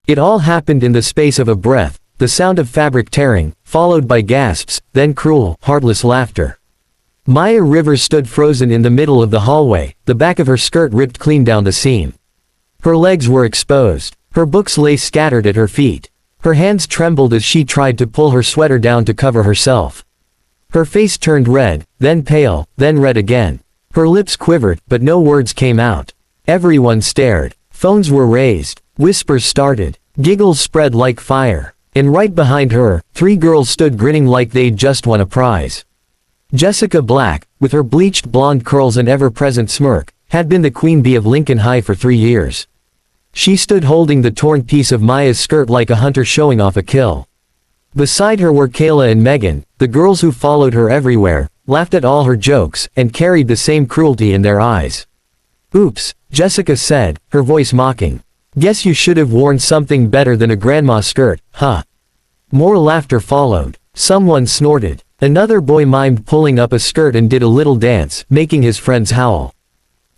It all happened in the space of a breath, the sound of fabric tearing, followed by gasps, then cruel, heartless laughter. Maya Rivers stood frozen in the middle of the hallway, the back of her skirt ripped clean down the seam. Her legs were exposed. Her books lay scattered at her feet. Her hands trembled as she tried to pull her sweater down to cover herself. Her face turned red, then pale, then red again. Her lips quivered, but no words came out. Everyone stared. Phones were raised. Whispers started. Giggles spread like fire. And right behind her, 3 girls stood grinning like they'd just won a prize. Jessica Black, with her bleached blonde curls and ever-present smirk, had been the queen bee of Lincoln High for 3 years. She stood holding the torn piece of Maya's skirt like a hunter showing off a kill. Beside her were Kayla and Megan, the girls who followed her everywhere, laughed at all her jokes, and carried the same cruelty in their eyes. "Oops," Jessica said, her voice mocking. "Guess you should have worn something better than a grandma skirt, huh?" More laughter followed. Someone snorted. Another boy mimed pulling up a skirt and did a little dance, making his friends howl.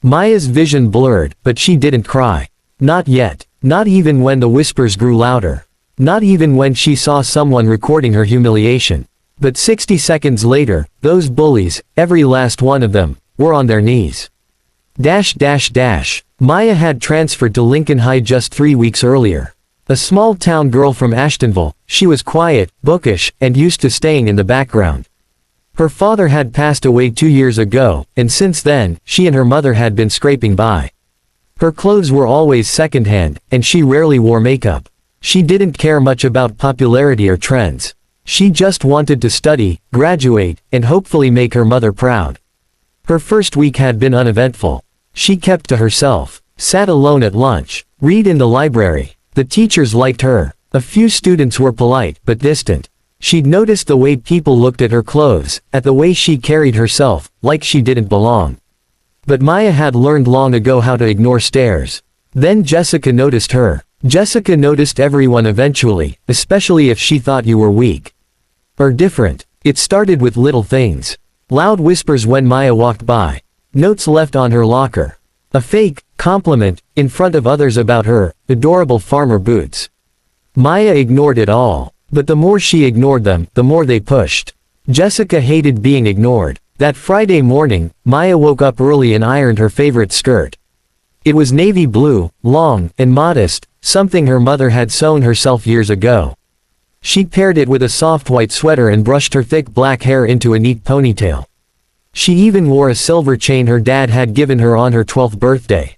Maya's vision blurred, but she didn't cry. Not yet. Not even when the whispers grew louder. Not even when she saw someone recording her humiliation. But 60 seconds later, those bullies, every last one of them, were on their knees. Maya had transferred to Lincoln High just 3 weeks earlier. A small-town girl from Ashtonville, she was quiet, bookish, and used to staying in the background. Her father had passed away 2 years ago, and since then, she and her mother had been scraping by. Her clothes were always secondhand, and she rarely wore makeup. She didn't care much about popularity or trends. She just wanted to study, graduate, and hopefully make her mother proud. Her first week had been uneventful. She kept to herself, sat alone at lunch, read in the library. The teachers liked her. A few students were polite, but distant. She'd noticed the way people looked at her clothes, at the way she carried herself, like she didn't belong. But Maya had learned long ago how to ignore stares. Then Jessica noticed her. Jessica noticed everyone eventually, especially if she thought you were weak. Or different. It started with little things. Loud whispers when Maya walked by. Notes left on her locker. A fake compliment in front of others about her adorable farmer boots. Maya ignored it all. But the more she ignored them, the more they pushed. Jessica hated being ignored. That Friday morning, Maya woke up early and ironed her favorite skirt. It was navy blue, long, and modest, something her mother had sewn herself years ago. She paired it with a soft white sweater and brushed her thick black hair into a neat ponytail. She even wore a silver chain her dad had given her on her 12th birthday.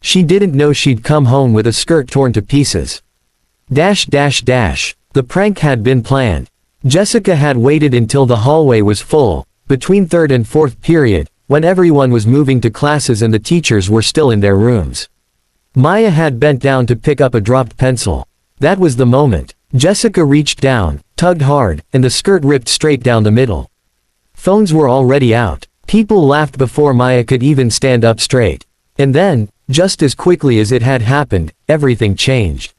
She didn't know she'd come home with a skirt torn to pieces. The prank had been planned. Jessica had waited until the hallway was full, between 3rd and 4th period, when everyone was moving to classes and the teachers were still in their rooms. Maya had bent down to pick up a dropped pencil. That was the moment. Jessica reached down, tugged hard, and the skirt ripped straight down the middle. Phones were already out. People laughed before Maya could even stand up straight. And then, just as quickly as it had happened, everything changed.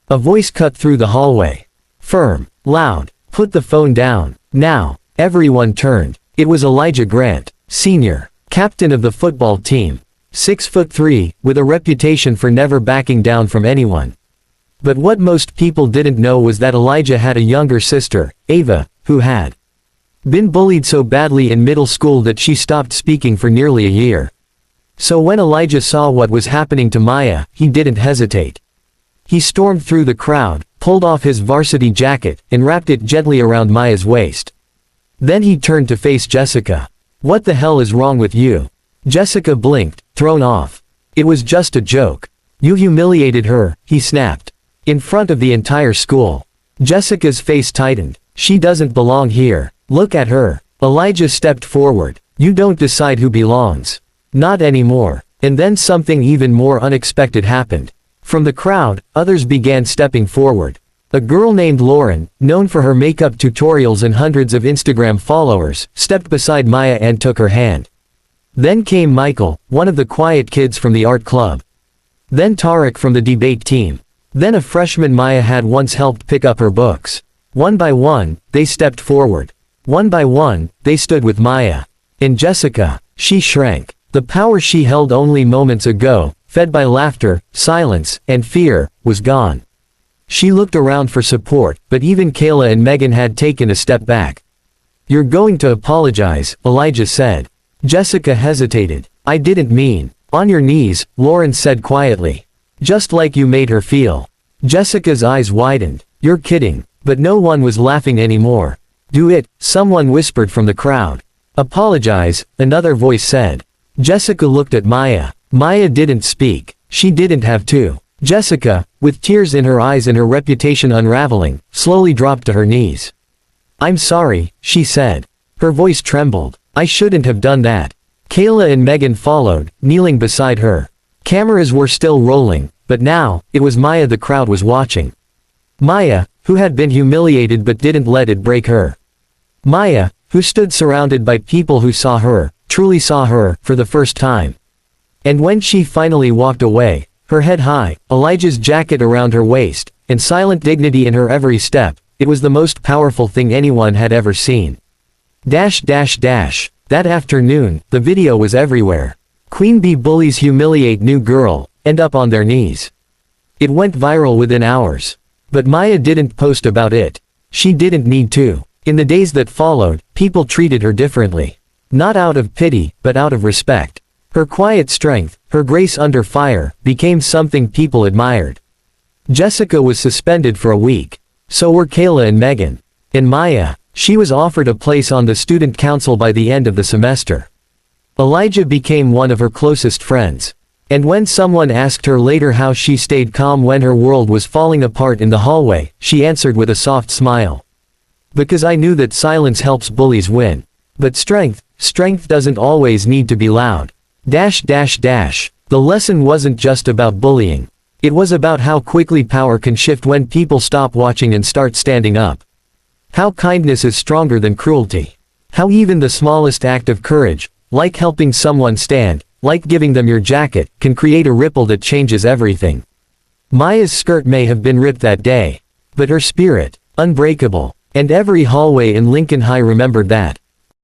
A voice cut through the hallway. Firm, loud. Put the phone down. Now. Everyone turned. It was Elijah Grant, Sr., captain of the football team. 6'3", with a reputation for never backing down from anyone. But what most people didn't know was that Elijah had a younger sister, Ava, who had been bullied so badly in middle school that she stopped speaking for nearly a year. So when Elijah saw what was happening to Maya, he didn't hesitate. He stormed through the crowd, pulled off his varsity jacket, and wrapped it gently around Maya's waist. Then he turned to face Jessica. "What the hell is wrong with you?" Jessica blinked, thrown off. "It was just a joke. You humiliated her," he snapped. "In front of the entire school." Jessica's face tightened. "She doesn't belong here. Look at her." Elijah stepped forward. "You don't decide who belongs. Not anymore." And then something even more unexpected happened. From the crowd, others began stepping forward. A girl named Lauren, known for her makeup tutorials and hundreds of Instagram followers, stepped beside Maya and took her hand. Then came Michael, one of the quiet kids from the art club. Then Tarek from the debate team. Then a freshman Maya had once helped pick up her books. One by one, they stepped forward. One by one, they stood with Maya. And Jessica, she shrank. The power she held only moments ago, fed by laughter, silence, and fear, was gone. She looked around for support, but even Kayla and Megan had taken a step back. "You're going to apologize," Elijah said. Jessica hesitated. "I didn't mean." "On your knees," Lauren said quietly. "Just like you made her feel." Jessica's eyes widened. "You're kidding." But no one was laughing anymore. "Do it," someone whispered from the crowd. "Apologize," another voice said. Jessica looked at Maya. Maya didn't speak. She didn't have to. Jessica, with tears in her eyes and her reputation unraveling, slowly dropped to her knees. "I'm sorry," she said. Her voice trembled. "I shouldn't have done that." Kayla and Megan followed, kneeling beside her. Cameras were still rolling, but now, it was Maya the crowd was watching. Maya, who had been humiliated but didn't let it break her. Maya, who stood surrounded by people who saw her, truly saw her, for the first time. And when she finally walked away, her head high, Elijah's jacket around her waist, and silent dignity in her every step, it was the most powerful thing anyone had ever seen. That afternoon, the video was everywhere. Queen Bee bullies humiliate new girl, end up on their knees. It went viral within hours. But Maya didn't post about it. She didn't need to. In the days that followed, people treated her differently. Not out of pity, but out of respect. Her quiet strength, her grace under fire, became something people admired. Jessica was suspended for a week. So were Kayla and Megan. And Maya, she was offered a place on the student council by the end of the semester. Elijah became one of her closest friends. And when someone asked her later how she stayed calm when her world was falling apart in the hallway, she answered with a soft smile. "Because I knew that silence helps bullies win. But strength doesn't always need to be loud." The lesson wasn't just about bullying. It was about how quickly power can shift when people stop watching and start standing up. How kindness is stronger than cruelty. How even the smallest act of courage, like helping someone stand, like giving them your jacket, can create a ripple that changes everything. Maya's skirt may have been ripped that day. But her spirit, unbreakable. And every hallway in Lincoln High remembered that.